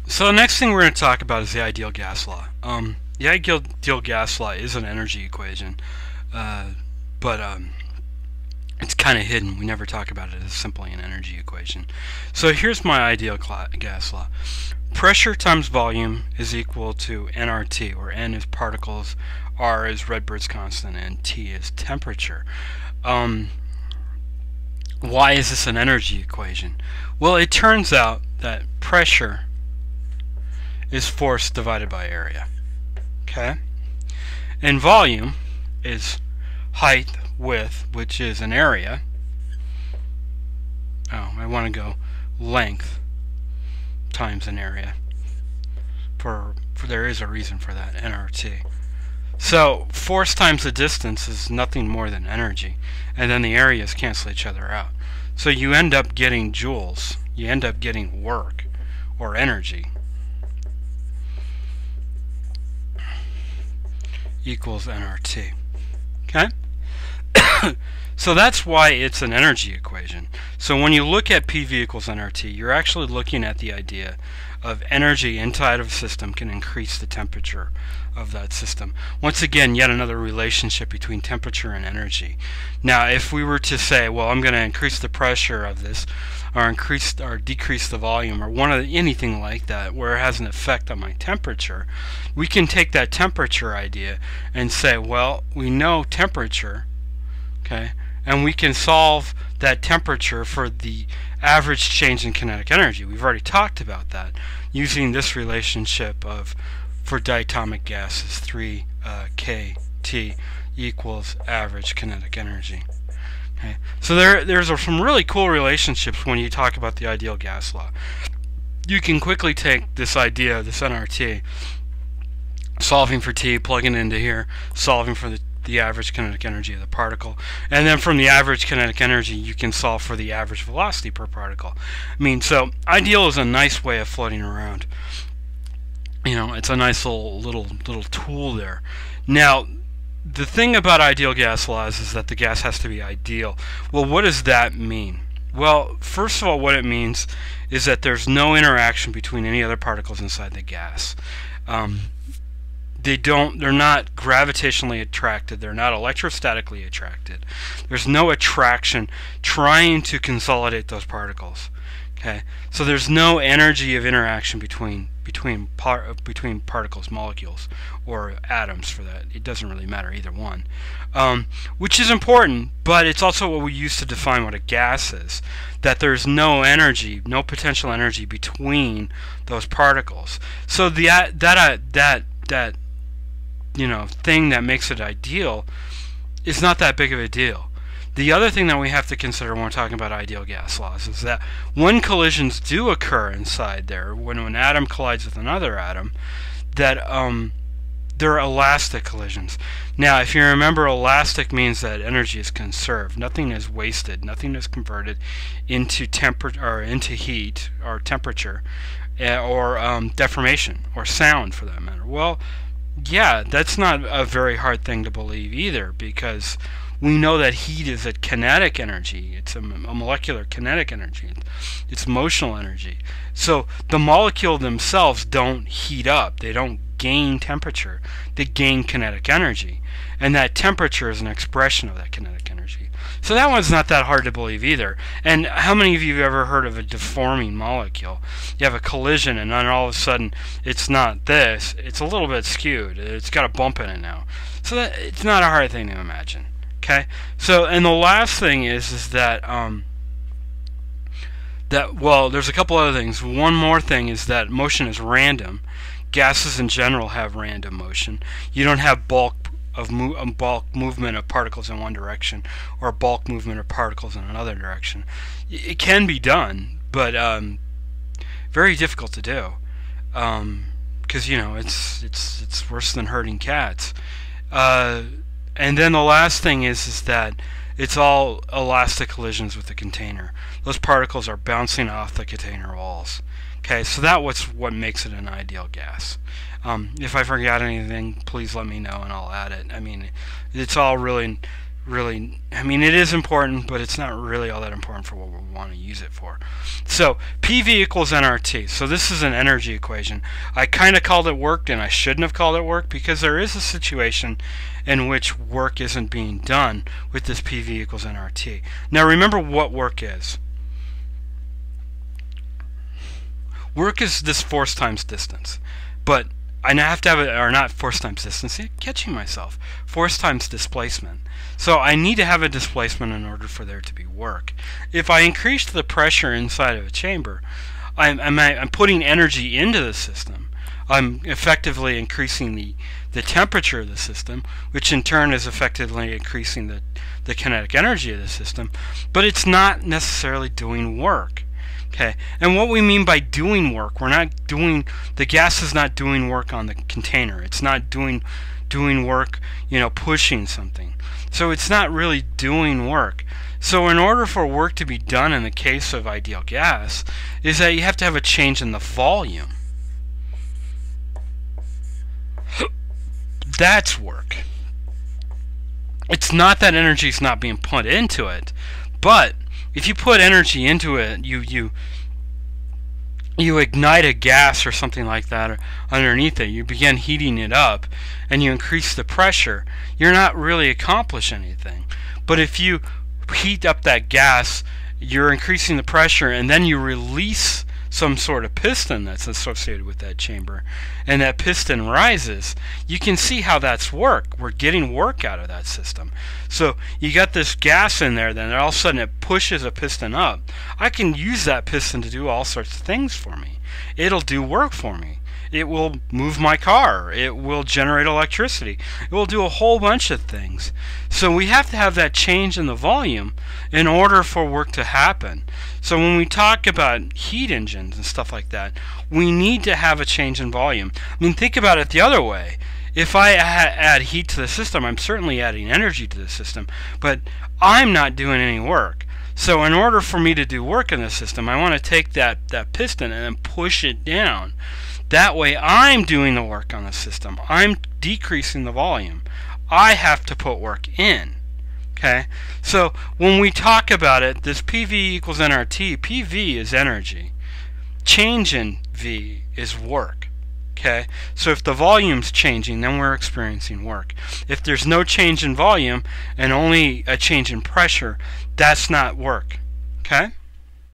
So the next thing we're going to talk about is the ideal gas law. The ideal gas law is an energy equation, but it's kind of hidden. We never talk about it as simply an energy equation. So here's my ideal gas law. Pressure times volume is equal to nRT, where n is particles, r is Redbird's constant, and T is temperature. Why is this an energy equation? Well, it turns out that pressure is force divided by area. Okay? And volume is height, width, which is an area. Oh, I want to go length times an area. For there is a reason for that, nRT. So force times the distance is nothing more than energy, and then the areas cancel each other out. So you end up getting joules. You end up getting work or energy equals nRT. Okay? So that's why it's an energy equation. So when you look at PV equals nRT, you're actually looking at the idea of energy inside of a system can increase the temperature of that system. Once again, yet another relationship between temperature and energy. Now, if we were to say, well, I'm going to increase the pressure of this, or increase or decrease the volume, or anything like that, where it has an effect on my temperature, we can take that temperature idea and say, well, we know temperature, okay, and we can solve that temperature for the average change in kinetic energy. We've already talked about that using this relationship of, for diatomic gases, 3 kT equals average kinetic energy. Okay. So there's some really cool relationships when you talk about the ideal gas law. You can quickly take this idea, this nRT, solving for T, plugging it into here, solving for the average kinetic energy of the particle, and then from the average kinetic energy you can solve for the average velocity per particle. I mean, so ideal is a nice way of floating around. You know, it's a nice little tool there. Now, the thing about ideal gas laws is that the gas has to be ideal. Well, what does that mean? Well, first of all, what it means is that there's no interaction between any other particles inside the gas. They're not gravitationally attracted, they're not electrostatically attracted. There's no attraction trying to consolidate those particles. Okay, so there's no energy of interaction between particles, molecules, or atoms for that. It doesn't really matter either one, which is important, but it's also what we use to define what a gas is. That there's no energy, no potential energy between those particles. So that thing that makes it ideal is not that big of a deal. The other thing that we have to consider when we're talking about ideal gas laws is that when collisions do occur inside there, when an atom collides with another atom, that they're elastic collisions. Now, if you remember, elastic means that energy is conserved. Nothing is wasted. Nothing is converted into into heat or temperature, or deformation or sound, for that matter. Well, yeah, that's not a very hard thing to believe either, because we know that heat is a kinetic energy. It's a molecular kinetic energy. It's motional energy. So the molecules themselves don't heat up. They don't gain temperature. They gain kinetic energy. And that temperature is an expression of that kinetic energy. So that one's not that hard to believe either. And how many of you have ever heard of a deforming molecule? You have a collision and then all of a sudden it's not this. It's a little bit skewed. It's got a bump in it now. So it's not a hard thing to imagine. Okay, so, and the last thing is that well, there's a couple other things. One more thing is that motion is random. Gases in general have random motion. You don't have bulk movement of particles in one direction or bulk movement of particles in another direction. It can be done, but very difficult to do, because it's worse than herding cats. And then the last thing is that it's all elastic collisions with the container. Those particles are bouncing off the container walls. Okay, so that's what makes it an ideal gas. If I forgot anything, please let me know and I'll add it. I mean, it's all really really, I mean, it is important, but it's not really all that important for what we want to use it for. So PV equals nRT. So this is an energy equation. I kind of called it work, and I shouldn't have called it work, because there is a situation in which work isn't being done with this PV equals nRT. Now remember what work is. Work is this force times distance, but I have to have it, or not force times distance, catching myself, force times displacement. So I need to have a displacement in order for there to be work. If I increase the pressure inside of a chamber, I'm putting energy into the system. I'm effectively increasing the temperature of the system, which in turn is effectively increasing the kinetic energy of the system, but it's not necessarily doing work. Okay, and what we mean by doing work, the gas is not doing work on the container. It's not doing work, pushing something. So it's not really doing work. So in order for work to be done in the case of ideal gas, is that you have to have a change in the volume. That's work. It's not that energy is not being put into it, but if you put energy into it, you ignite a gas or something like that underneath it. You begin heating it up, and you increase the pressure. You're not really accomplishing anything. But if you heat up that gas, you're increasing the pressure, and then you release some sort of piston that's associated with that chamber, and that piston rises. You can see how that's work. We're getting work out of that system. So you got this gas in there, then all of a sudden it pushes a piston up. I can use that piston to do all sorts of things for me. It'll do work for me. It will move my car. It will generate electricity. It will do a whole bunch of things. So we have to have that change in the volume in order for work to happen. So when we talk about heat engines and stuff like that, we need to have a change in volume. I mean, think about it the other way. If I add heat to the system, I'm certainly adding energy to the system, but I'm not doing any work. So in order for me to do work in the system, I want to take that piston and then push it down. That way I'm doing the work on the system. I'm decreasing the volume. I have to put work in. Okay? So when we talk about it, this PV equals nRT, PV is energy. Change in V is work. Okay? So if the volume's changing, then we're experiencing work. If there's no change in volume and only a change in pressure, that's not work. Okay?